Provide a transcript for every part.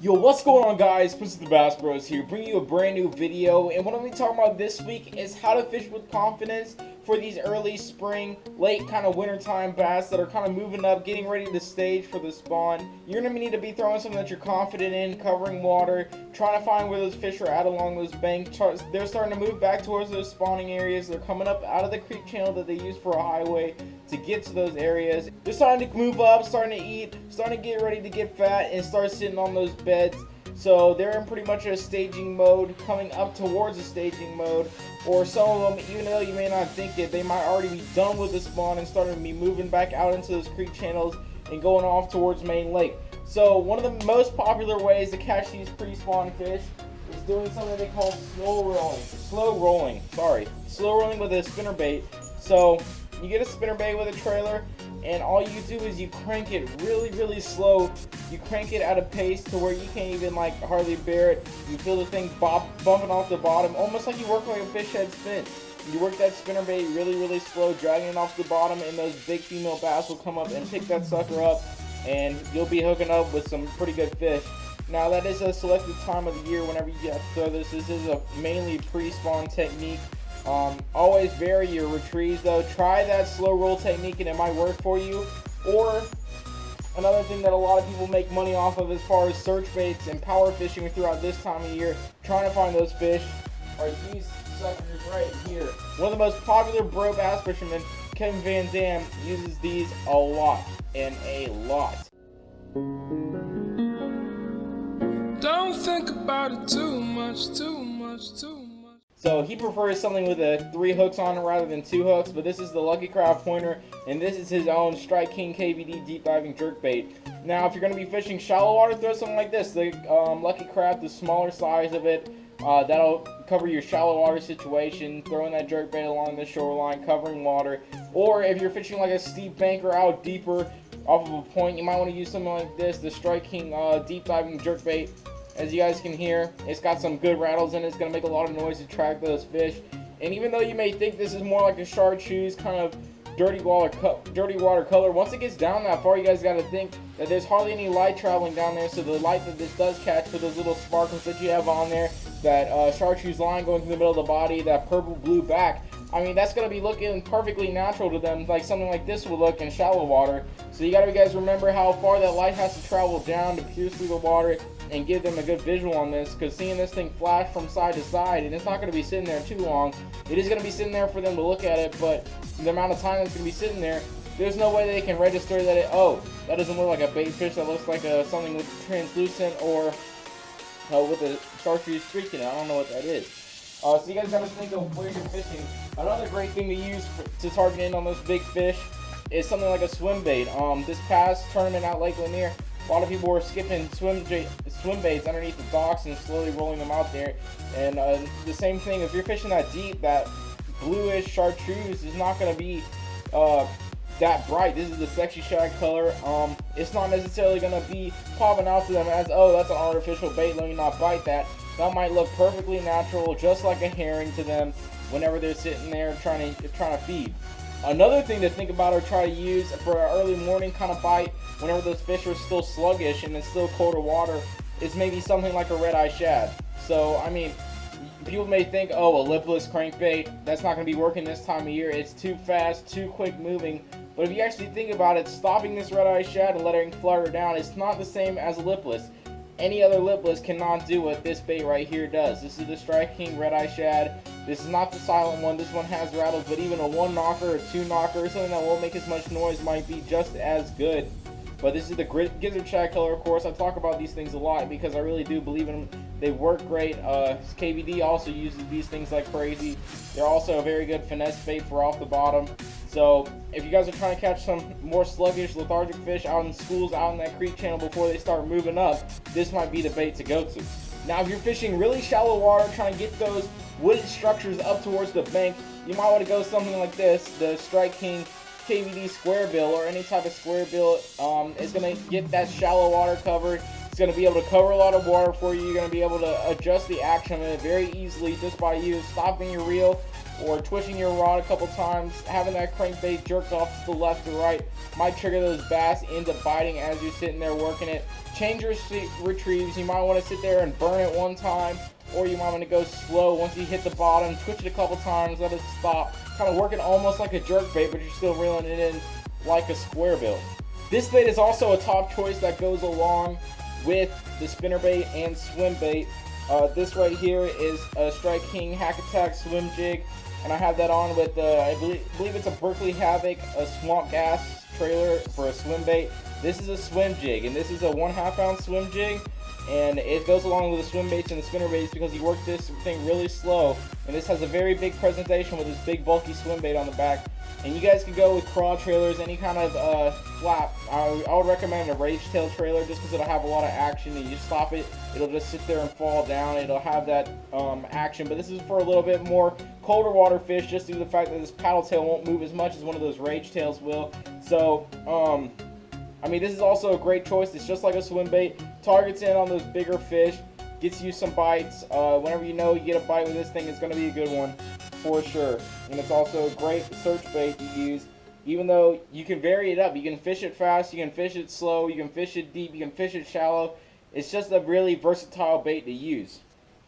Yo, what's going on, guys? Prince of the Bass Bros here, bringing you a brand new video. And what I'm going to be talking about this week is how to fish with confidence for these early spring, late kind of wintertime bass that are kind of moving up, getting ready to stage for the spawn. You're going to need to be throwing something that you're confident in, covering water, trying to find where those fish are at along those banks. They're starting to move back towards those spawning areas. They're coming up out of the creek channel that they use for a highway to get to those areas. They're starting to move up, starting to eat, starting to get ready to get fat and start sitting on those beds. So they're in pretty much a staging mode, coming up towards a staging mode. Or some of them, even though you may not think it, they might already be done with the spawn and starting to be moving back out into those creek channels and going off towards Main Lake. So one of the most popular ways to catch these pre-spawn fish is doing something they call slow rolling with a spinnerbait. So you get a spinnerbait with a trailer, and all you do is you crank it really slow. You crank it at a pace to where you can't even hardly bear it. You feel the thing bumping off the bottom, almost like you work like a fish head spin. You work that spinnerbait really slow, dragging it off the bottom, and those big female bass will come up and pick that sucker up, and you'll be hooking up with some pretty good fish. Now, that is a selected time of the year whenever you have to throw this. This is a mainly pre-spawn technique. Always vary your retrieves though. Try that slow roll technique and it might work for you. Or another thing that a lot of people make money off of as far as search baits and power fishing throughout this time of year, trying to find those fish, are these suckers right here. One of the most popular bro bass fishermen, Kevin Van Dam, uses these a lot. Don't think about it too much. So he prefers something with 3 hooks on it rather than 2 hooks, but this is the Lucky Craft pointer, and this is his own Strike King KVD deep diving jerkbait. Now, if you're going to be fishing shallow water, throw something like this. The Lucky Craft, the smaller size of it, that'll cover your shallow water situation, throwing that jerkbait along the shoreline, covering water. Or if you're fishing like a steep bank or out deeper off of a point, you might want to use something like this, the Strike King deep diving jerkbait. As you guys can hear, it's got some good rattles in it. It's going to make a lot of noise to attract those fish. And even though you may think this is more like a chartreuse kind of dirty water color, once it gets down that far, you guys got to think that there's hardly any light traveling down there. So the light that this does catch for those little sparkles that you have on there, that chartreuse line going through the middle of the body, that purple blue back, I mean, that's going to be looking perfectly natural to them, like something like this would look in shallow water. So you got to guys remember how far that light has to travel down to pierce through the water and give them a good visual on this, because seeing this thing flash from side to side, and it's not going to be sitting there too long. It is going to be sitting there for them to look at it, but the amount of time that's going to be sitting there, there's no way they can register that that doesn't look like a bait fish, that looks like something with translucent or with a chartreuse streak in it. I don't know what that is. So you guys got to think of where you're fishing. Another great thing to use to target in on those big fish is something like a swim bait. This past tournament out Lake Lanier, a lot of people were skipping swim baits underneath the docks and slowly rolling them out there. And the same thing, if you're fishing that deep, that bluish chartreuse is not going to be that bright. This is the Sexy Shad color. It's not necessarily going to be popping out to them as, oh, that's an artificial bait, let me not bite that. That might look perfectly natural, just like a herring to them whenever they're sitting there trying to feed. Another thing to think about or try to use for an early morning kind of bite whenever those fish are still sluggish and it's still colder water is maybe something like a red-eye shad. So, I mean, people may think, oh, a lipless crankbait, that's not going to be working this time of year. It's too fast, too quick moving. But if you actually think about it, stopping this red-eye shad and letting it flutter down is not the same as a lipless. Any other lipless cannot do what this bait right here does. This is the Strike King red-eye shad. This is not the silent one. This one has rattles, but even a 1-knocker or 2-knocker, something that won't make as much noise, might be just as good. But this is the gizzard shad color, of course. I talk about these things a lot because I really do believe in them. They work great. KVD also uses these things like crazy. They're also a very good finesse bait for off the bottom. So if you guys are trying to catch some more sluggish, lethargic fish out in schools, out in that creek channel before they start moving up, this might be the bait to go to. Now, if you're fishing really shallow water, trying to get those wooded structures up towards the bank, you might want to go something like this, the Strike King KVD square bill, or any type of square bill. Is going to get that shallow water covered. It's going to be able to cover a lot of water for you. You're going to be able to adjust the action of it very easily just by you stopping your reel or twitching your rod a couple times, having that crankbait jerked off to the left or right might trigger those bass into biting as you're sitting there working it. Change your retrieves. You might want to sit there and burn it one time, or you might want to go slow. Once you hit the bottom, twitch it a couple times, let it stop, kind of working almost like a jerk bait, but you're still reeling it in like a square bill. This bait is also a top choice that goes along with the spinnerbait and swim bait. This right here is a Strike King Hack Attack swim jig, and I have that on with I believe it's a Berkley Havoc, a Swamp Gas trailer for a swim bait. This is a swim jig, and this is a 1/2 ounce swim jig, and it goes along with the swim baits and the spinner baits because you work this thing really slow, and this has a very big presentation with this big bulky swim bait on the back. And you guys can go with craw trailers, any kind of flap. I would recommend a Rage Tail trailer just because it'll have a lot of action, and you stop it, it'll just sit there and fall down. It'll have that action, but this is for a little bit more colder water fish, just due to the fact that this paddle tail won't move as much as one of those Rage Tails will. So, I mean, this is also a great choice. It's just like a swim bait, targets in on those bigger fish, gets you some bites. Whenever you know you get a bite with this thing, it's going to be a good one for sure. And it's also a great search bait to use, even though you can vary it up. You can fish it fast, you can fish it slow, you can fish it deep, you can fish it shallow. It's just a really versatile bait to use.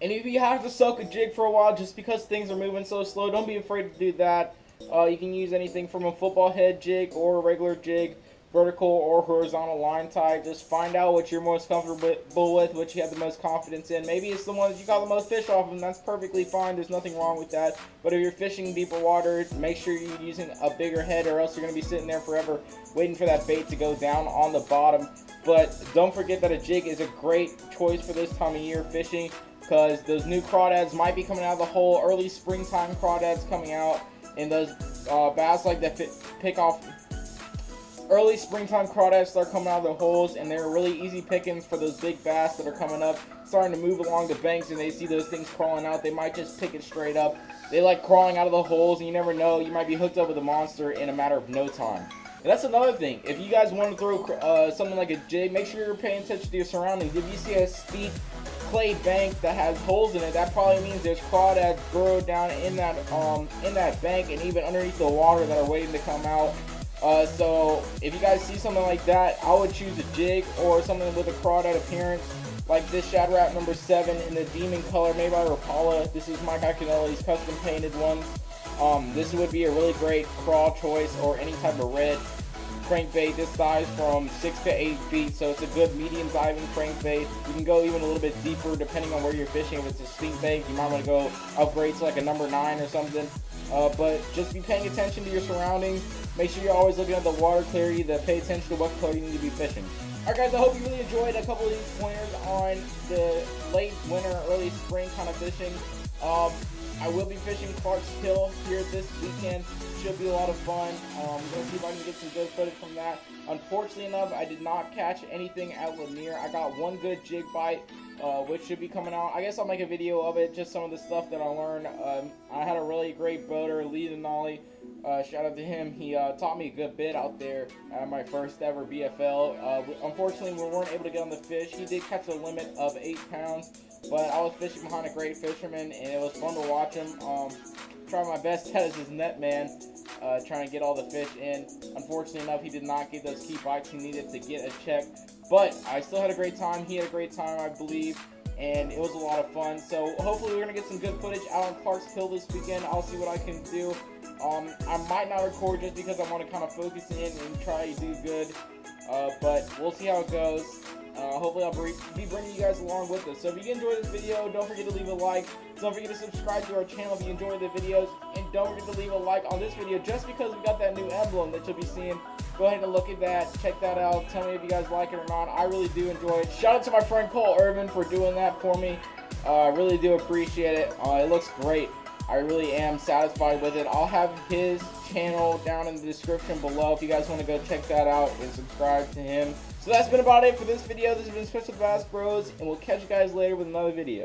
And if you have to soak a jig for a while just because things are moving so slow, don't be afraid to do that. You can use anything from a football head jig or a regular jig, vertical or horizontal line tie. Just find out what you're most comfortable with, what you have the most confidence in. Maybe it's the one that you got the most fish off of, and that's perfectly fine. There's nothing wrong with that. But if you're fishing deeper water, make sure you're using a bigger head, or else you're going to be sitting there forever waiting for that bait to go down on the bottom. But don't forget that a jig is a great choice for this time of year fishing, because those new crawdads might be coming out of the hole. Early springtime crawdads coming out, and those bass like that pick off. Early springtime crawdads start coming out of the holes, and they're really easy pickings for those big bass that are coming up, starting to move along the banks, and they see those things crawling out. They might just pick it straight up. They like crawling out of the holes, and you never know, you might be hooked up with a monster in a matter of no time. And that's another thing. If you guys want to throw something like a jig, make sure you're paying attention to your surroundings. If you see a steep clay bank that has holes in it, that probably means there's crawdads burrowed down in that bank and even underneath the water that are waiting to come out. So if you guys see something like that, I would choose a jig or something with a crawdad appearance, like this Shad Rap number 7 in the Demon color made by Rapala. This is Mike Iaconelli's custom painted one. This would be a really great craw choice, or any type of red crankbait this size from 6 to 8 feet. So it's a good medium diving crankbait. You can go even a little bit deeper depending on where you're fishing. If it's a steep bait, you might want to go upgrade to like a number 9 or something. But just be paying attention to your surroundings. Make sure you're always looking at the water clarity, to pay attention to what color you need to be fishing. Alright guys, I hope you really enjoyed a couple of these pointers on the late winter, early spring kind of fishing. I will be fishing Clark's Hill here this weekend. Should be a lot of fun. I'm going to see if I can get some good footage from that. Unfortunately enough, I did not catch anything at Lanier. I got one good jig bite, which should be coming out. I guess I'll make a video of it, just some of the stuff that I learned. I had a really great boater, Lee Denali. Shout out to him. He taught me a good bit out there at my first ever BFL. Unfortunately, we weren't able to get on the fish. He did catch a limit of 8 pounds, but I was fishing behind a great fisherman, and it was fun to watch him. Trying my best as his net man, trying to get all the fish in. Unfortunately enough, he did not get those key bites he needed to get a check, but I still had a great time. He had a great time, I believe, and it was a lot of fun. So hopefully we're going to get some good footage out on Clark's Hill this weekend. I'll see what I can do. I might not record just because I want to kind of focus in and try to do good, but we'll see how it goes. Hopefully I'll be bringing you guys along with us. So if you enjoyed this video, don't forget to leave a like. Don't forget to subscribe to our channel if you enjoy the videos. And don't forget to leave a like on this video just because we got that new emblem that you'll be seeing. Go ahead and look at that. Check that out. Tell me if you guys like it or not. I really do enjoy it. Shout out to my friend Cole Urban for doing that for me. I really do appreciate it. It looks great. I really am satisfied with it. I'll have his channel down in the description below if you guys want to go check that out and subscribe to him. So that's been about it for this video. This has been Special Bass Bros, and we'll catch you guys later with another video.